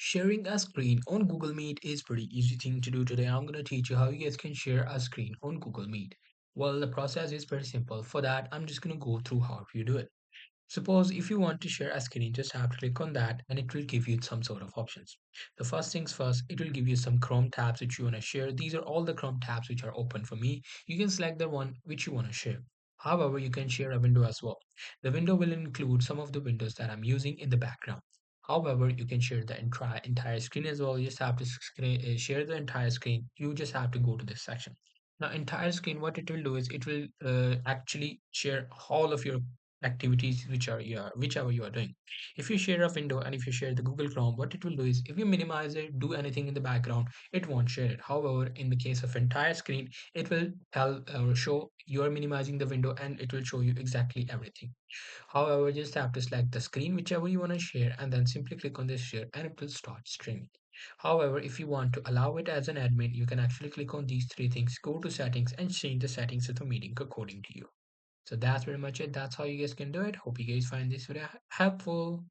Sharing a screen on Google Meet is pretty easy thing to do today. I'm going to teach you how you guys can share a screen on Google Meet. Well, the process is pretty simple. For that, I'm just going to go through how you do it. Suppose if you want to share a screen, just have to click on that and it will give you some sort of options. The first things first, it will give you some Chrome tabs which you want to share. These are all the Chrome tabs which are open for me. You can select the one which you want to share. However, you can share a window as well. The window will include some of the windows that I'm using in the background. However, you can share the entire screen as well. You just have to share the entire screen. You just have to go to this section. Now, entire screen, what it will do is it will actually share all of your activities whichever you are doing. If you share a window and if you share the Google Chrome, what it will do is if you minimize it, do anything in the background, it won't share it. However, in the case of entire screen, it will tell or show you are minimizing the window and it will show you exactly everything. However, just have to select the screen whichever you want to share and then simply click on this share and it will start streaming. However, if you want to allow it as an admin, you can actually click on these three things, go to settings and change the settings of the meeting according to you. So that's pretty much it. That's how you guys can do it. Hope you guys find this video helpful.